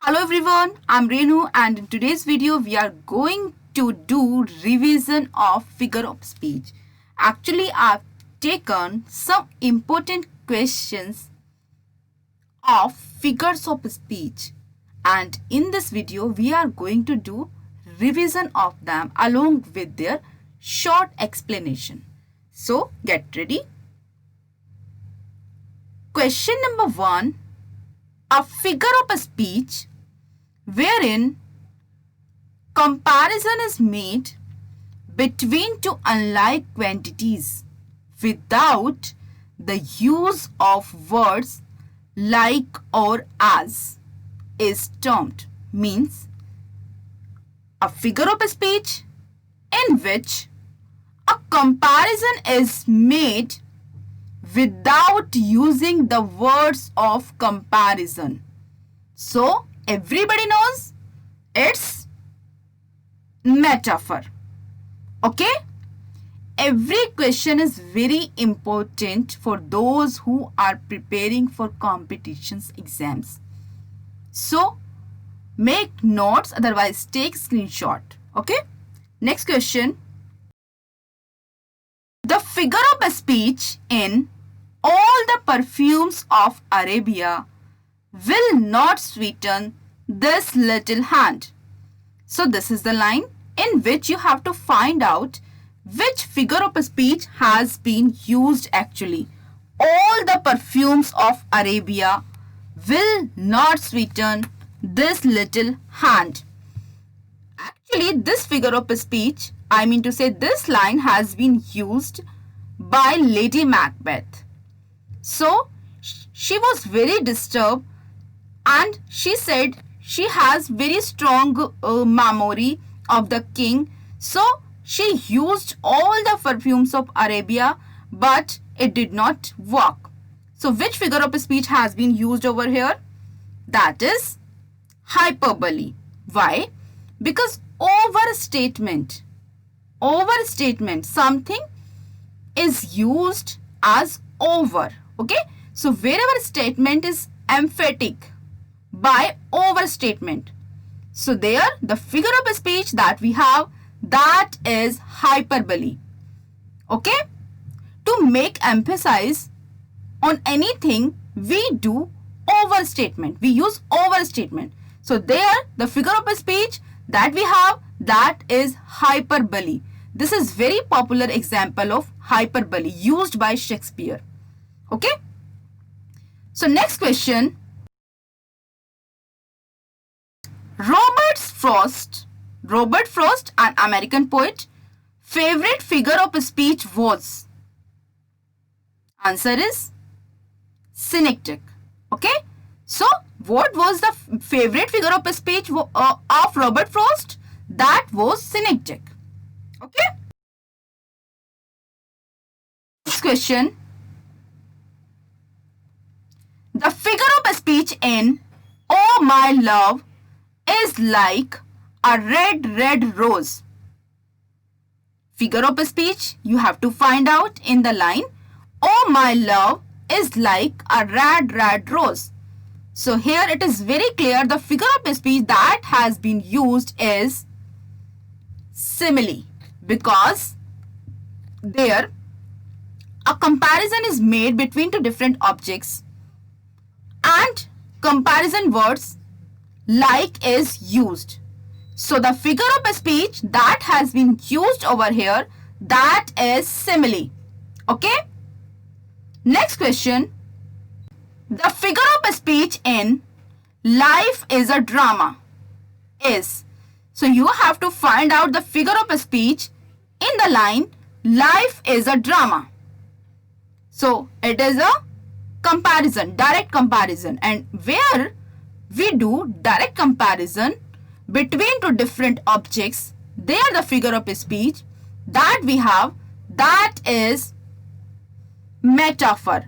Hello everyone, I'm Renu and in today's video we are going to do revision of figure of speech. Actually, I've taken some important questions of figures of speech and in this video we are going to do revision of them along with their short explanation. So get ready. Question number 1. A figure of speech wherein comparison is made between two unlike quantities without the use of words like or as is termed, means a figure of speech in which a comparison is made without using the words of comparison. So everybody knows it's metaphor. Okay? Every question is very important for those who are preparing for competitions exams. So make notes, otherwise take screenshot. Okay? Next question. The figure of speech in all the perfumes of Arabia will not sweeten this little hand. So this is the line in which you have to find out which figure of speech has been used actually. All the perfumes of Arabia will not sweeten this little hand. Actually, this figure of speech, I mean to say this line has been used by Lady Macbeth. So she was very disturbed and she said she has very strong memory of the king. So she used all the perfumes of Arabia, but it did not work. So which figure of speech has been used over here? That is hyperbole. Why? Because overstatement, something is used as over. Okay, so wherever statement is emphatic by overstatement, so there the figure of speech that we have, that is hyperbole. Okay, to make emphasis on anything we do overstatement, we use overstatement. So there the figure of speech that we have, that is hyperbole. This is very popular example of hyperbole used by Shakespeare. Okay. So next question. Robert Frost, an American poet, favorite figure of speech was? Answer is synecdoche. Okay. So what was the favorite figure of speech of Robert Frost? That was synecdoche. Okay. Next question. The figure of speech in Oh My Love is like a red rose. Figure of speech you have to find out in the line. Oh my love is like a red rose. So here it is very clear the figure of speech that has been used is simile, because there a comparison is made between two different objects and comparison words like is used. So the figure of speech that has been used over here, that is simile. Okay. Next question. The figure of speech in Life is a Drama is. So you have to find out the figure of speech in the line Life is a Drama. So it is a comparison, direct comparison, and where we do direct comparison between two different objects, there the figure of speech that we have, that is metaphor.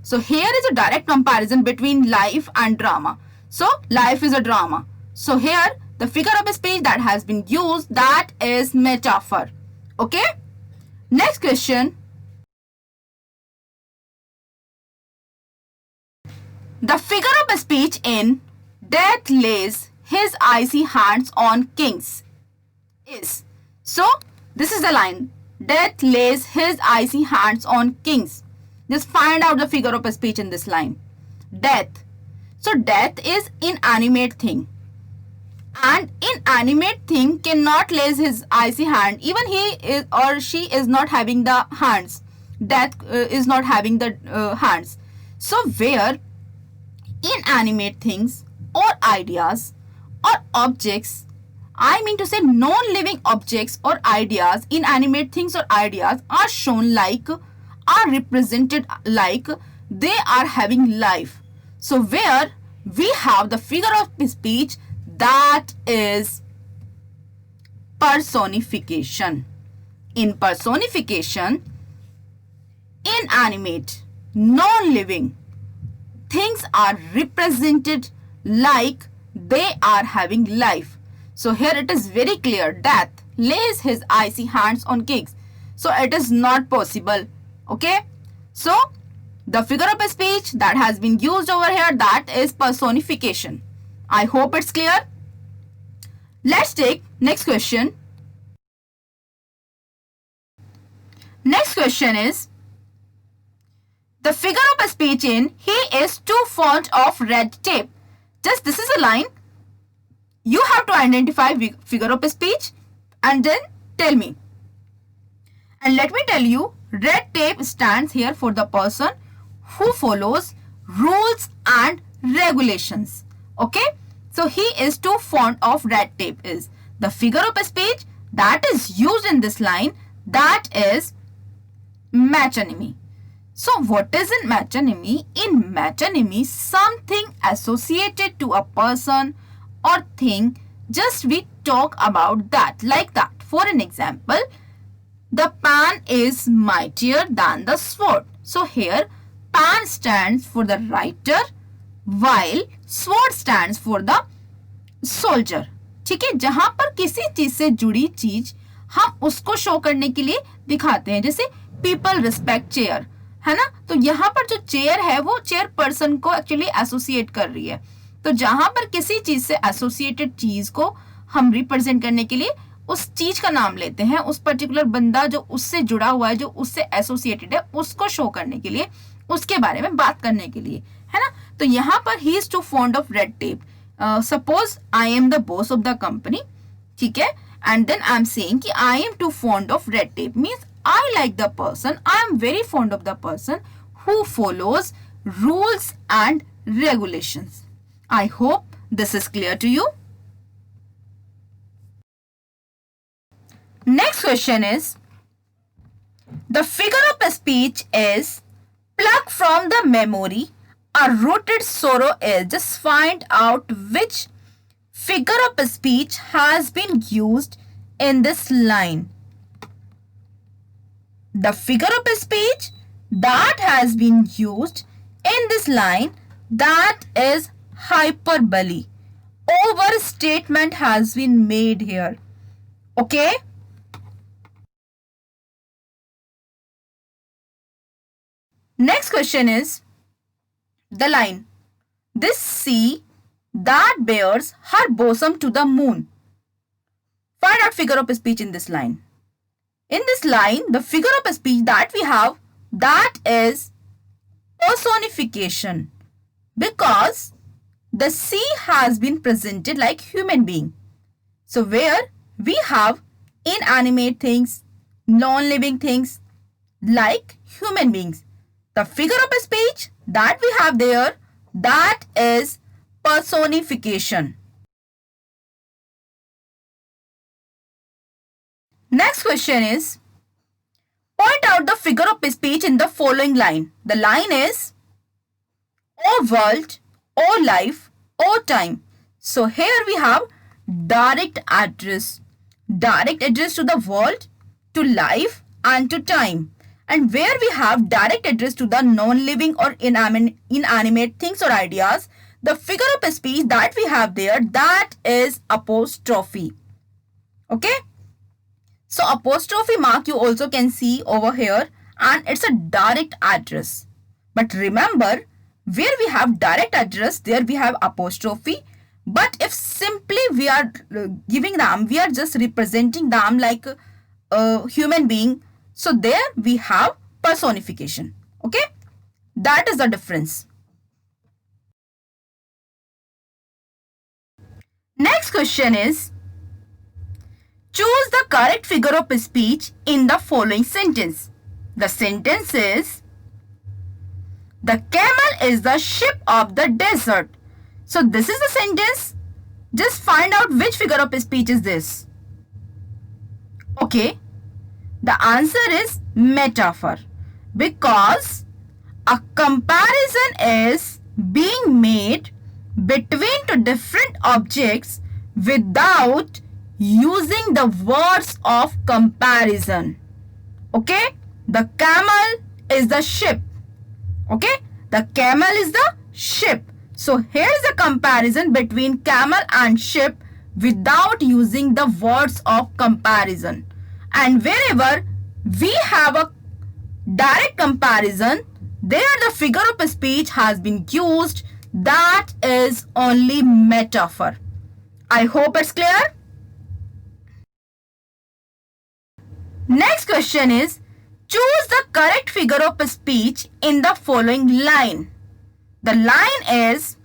So here is a direct comparison between life and drama. So life is a drama. So here the figure of speech that has been used, that is metaphor. Okay. Next question. The figure of speech in Death lays his icy hands on kings is. So this is the line. Death lays his icy hands on kings. Just find out the figure of speech in this line. Death. So death is inanimate thing. And inanimate thing cannot lay his icy hand. Even he is or she is not having the hands. Death is not having the hands. So where inanimate things or ideas or objects, I mean to say non-living objects or ideas, inanimate things or ideas are shown like, are represented like they are having life. So where we have the figure of speech that is personification. In personification, inanimate, non-living things are represented like they are having life. So here it is very clear. Death lays his icy hands on kings. So it is not possible. Okay. So the figure of speech that has been used over here, that is personification. I hope it's clear. Let's take next question. Next question is, the figure of speech in he is too fond of red tape. Just this is a line. You have to identify figure of speech and then tell me. And let me tell you, red tape stands here for the person who follows rules and regulations. Okay. So he is too fond of red tape is the figure of speech that is used in this line, that is metonymy. So what is in metonymy? In metonymy, something associated to a person or thing, just we talk about that like that. For an example, the pen is mightier than the sword. So here pen stands for the writer while sword stands for the soldier. ठीक है, जहां पर किसी चीज से जुड़ी चीज हम उसको शो करने के लिए दिखाते हैं, जैसे पीपल रिस्पेक्ट चेयर, है ना. तो यहाँ पर जो चेयर है वो चेयर पर्सन को एक्चुअली एसोसिएट कर रही है. तो जहां पर किसी चीज से एसोसिएटेड चीज को हम रिप्रेजेंट करने के लिए उस चीज का नाम लेते हैं, उस पर्टिकुलर बंदा जो उससे जुड़ा हुआ है, जो उससे एसोसिएटेड है, उसको शो करने के लिए, उसके बारे में बात करने के लिए, है ना. तो यहाँ पर he is too fond of red tape. Suppose I am the boss of the company, ठीक है, and then I am saying कि I am too fond of red tape means I like the person, I am very fond of the person who follows rules and regulations. I hope this is clear to you. Next question is, the figure of speech is plucked from the memory, a rooted sorrow is. Just find out which figure of speech has been used in this line. The figure of speech that has been used in this line, that is hyperbole. Overstatement has been made here. Okay. Next question is the line, this sea that bears her bosom to the moon. Find out figure of speech in this line. In this line, the figure of speech that we have, that is personification, because the sea has been presented like human being. So where we have inanimate things, non-living things like human beings, the figure of speech that we have there, that is personification. Next question is, point out the figure of speech in the following line. The line is, O world, O life, O time. So here we have direct address to the world, to life and to time. And where we have direct address to the non-living or inanimate things or ideas, the figure of speech that we have there, that is apostrophe. Okay. So apostrophe mark you also can see over here, and it's a direct address. But remember, where we have direct address, there we have apostrophe, But if simply we are giving them, we are just representing them like a human being. So there we have personification. Okay, that is the difference. Next question is, choose the correct figure of speech in the following sentence. The sentence is, the camel is the ship of the desert. So this is the sentence. Just find out which figure of speech is this. Okay, the answer is metaphor, because a comparison is being made between two different objects without using the words of comparison. Okay, the camel is the ship. Okay, the camel is the ship. So here is the comparison between camel and ship without using the words of comparison. And wherever we have a direct comparison, there the figure of speech has been used. That is only metaphor. I hope it's clear. Next question is, choose the correct figure of speech in the following line. The line is,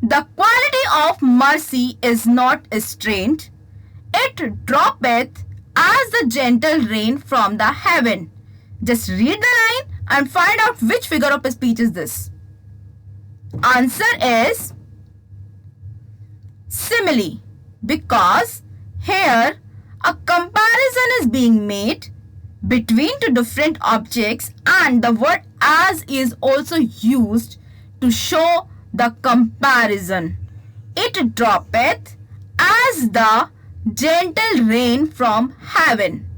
the quality of mercy is not strained. It droppeth as the gentle rain from the heaven. Just read the line and find out which figure of speech is this. Answer is simile, because here a comparison is being made between two different objects and the word as is also used to show the comparison. It droppeth as the gentle rain from heaven.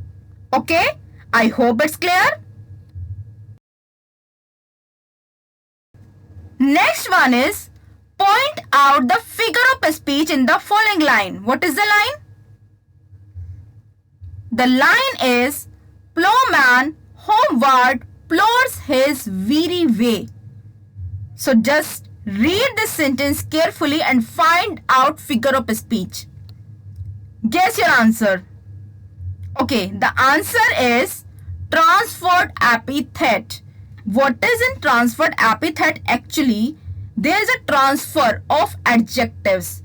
Okay, I hope it's clear. Next one is, point out the figure of speech in the following line. What is the line? The line is, plowman homeward plods his weary way. So just read this sentence carefully and find out figure of speech. Guess your answer. Okay, the answer is transferred epithet. What is in transferred epithet? Actually, there is a transfer of adjectives.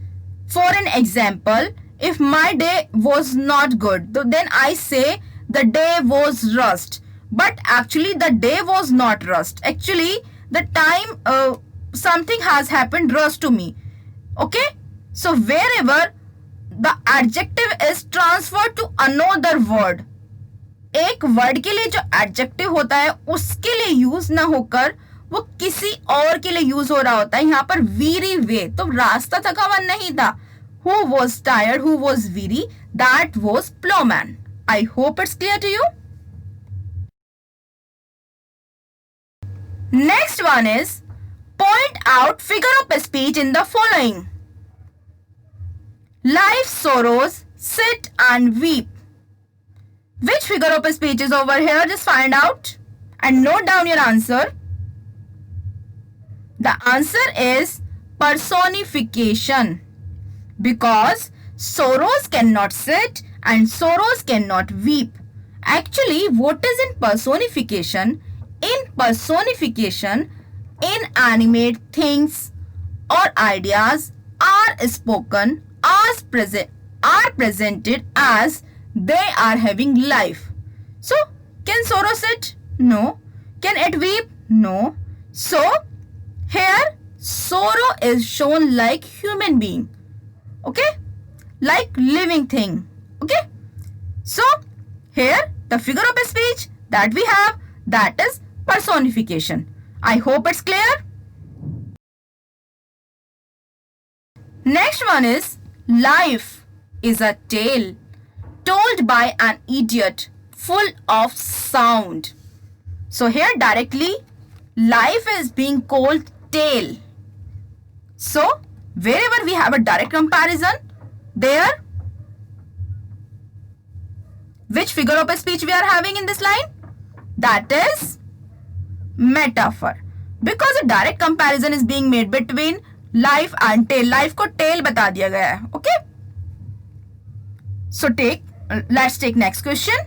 For an example, if my day was not good, then I say the day was rust. But actually the day was not rust. Actually the time something has happened rust to me. Okay, so wherever the adjective is transferred to another word, एक word के लिए जो adjective होता है उसके लिए use ना होकर वो किसी और के लिए यूज हो रहा होता है. यहाँ पर वीरी वे, तो रास्ता थका हुआ नहीं था. Who was tired, who was weary, that was plowman. I hope it's clear to you. Next one is, point out figure of speech in the following. Life's sorrows, sit and weep. Which figure of speech is over here? Just find out and note down your answer. The answer is personification, because sorrows cannot sit and sorrows cannot weep. Actually, what is in personification? In personification, inanimate things or ideas are spoken, are presented as they are having life. So, can sorrow sit? No. Can it weep? No. So, here sorrow is shown like human being. Okay? Like living thing. Okay? So, here the figure of speech that we have, that is personification. I hope it's clear. Next one is, life is a tale told by an idiot full of sound. So here directly life is being called tale. So wherever we have a direct comparison, there which figure of speech we are having in this line? That is metaphor, because a direct comparison is being made between life and tale, life को tale बता दिया गया है. Okay, so let's take next question.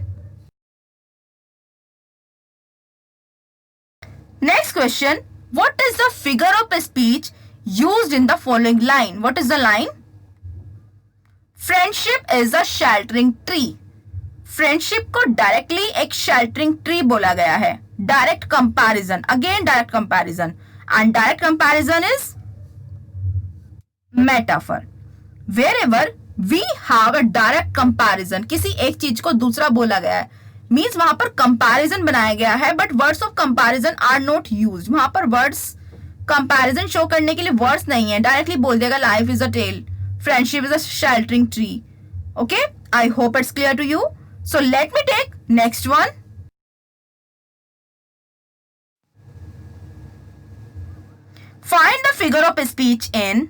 Next question, what is the figure of speech used in the following line? What is the line? Friendship is a sheltering tree. Friendship को directly एक sheltering tree बोला गया है. Direct comparison, again direct comparison, and direct comparison is metaphor. Wherever we have a direct comparison, किसी एक चीज को दूसरा बोला गया है, मीन्स वहां पर कंपैरिजन बनाया गया है, but words of comparison are not used. वहां पर वर्ड्स कंपैरिजन शो करने के लिए वर्ड्स नहीं है, डायरेक्टली बोल देगा life is a tale, friendship is a sheltering tree. Okay, I hope it's clear to you. So let me take next one. Find the figure of speech in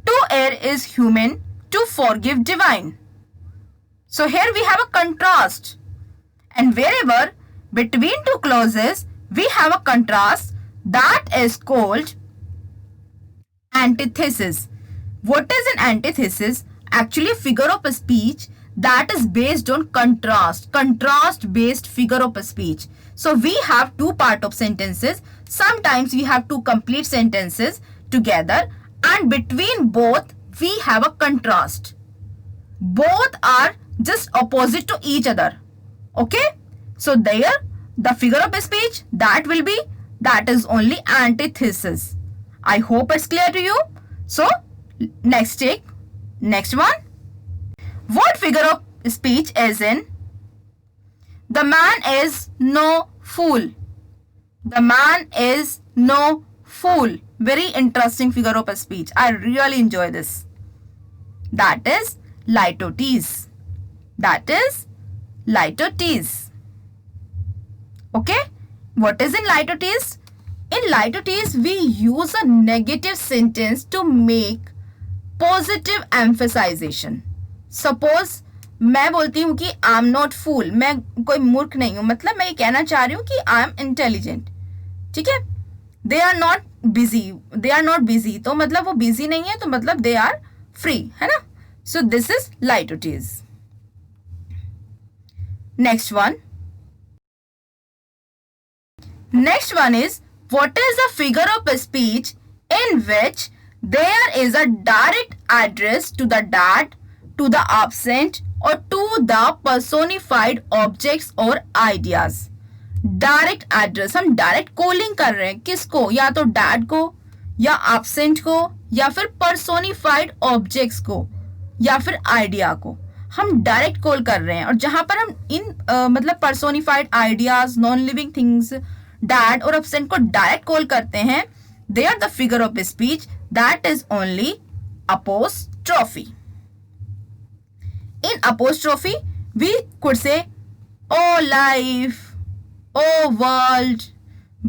to err is human, to forgive divine. So here we have a contrast, and wherever between two clauses we have a contrast, that is called antithesis. What is an antithesis? Actually a figure of speech that is based on contrast based figure of speech. So we have two part of sentences, sometimes we have two complete sentences together, and between both we have a contrast. Both are just opposite to each other. Okay, so there the figure of speech that will be, that is only antithesis. I hope it's clear to you. So next one. What figure of speech is in the man is no fool? The man is no fool. Very interesting figure of speech. I really enjoy this. That is litotes. That is litotes. Okay, what is in litotes? In litotes we use a negative sentence to make positive emphasization. Suppose मैं बोलती हूँ कि I am not फूल, मैं कोई मूर्ख नहीं हूँ, मतलब मैं ये कहना चाह रही हूँ कि आई एम इंटेलिजेंट. ठीक है, दे आर नॉट बिजी, तो मतलब वो बिजी नहीं है, तो मतलब दे आर फ्री, है ना. So this is litotes. Next one is what is the figure of speech in which there is a direct address to the dead, to the absent, or to the personified objects or ideas. Direct address, हम direct calling कर रहे हैं किसको, या तो dad को, या absent को, या फिर पर्सोनिफाइड ऑब्जेक्ट्स को, या फिर आइडिया को. हम डायरेक्ट कॉल कर रहे हैं, और जहां पर हम इन मतलब personified ideas, non living things, dead और एब्सेंट को डायरेक्ट कॉल करते हैं, they are the figure of speech that is only apostrophe. In apostrophe, we could say, oh life, oh world.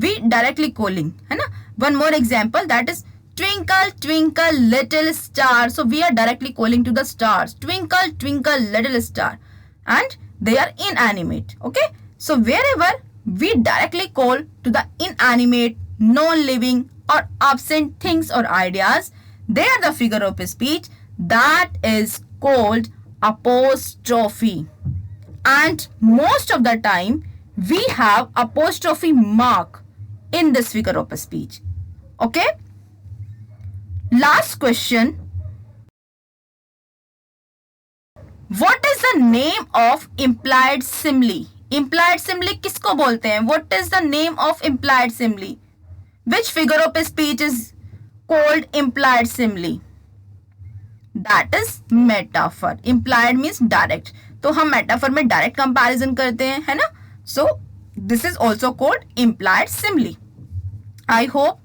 We directly calling, है ना. One more example, that is twinkle twinkle little star. So we are directly calling to the stars. Twinkle twinkle little star, and they are inanimate. Okay. So wherever we directly call to the inanimate, non-living or absent things or ideas, they are the figure of speech that is called apostrophe. And most of the time we have apostrophe mark in this figure of speech. Okay, last question, what is the name of implied simile? Implied simile किसको बोलते हैं? What is the name of implied simile? Which figure of speech is called implied simile? That is metaphor. Implied means direct. तो हम metaphor में direct comparison करते हैं, है ना. So this is also called implied simile. I hope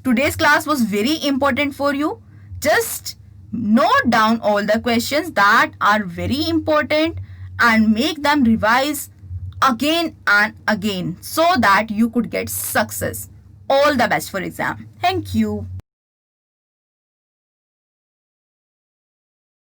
today's class was very important for you. Just note down all the questions that are very important and make them revise again and again so that you could get success. All the best for exam. Thank you.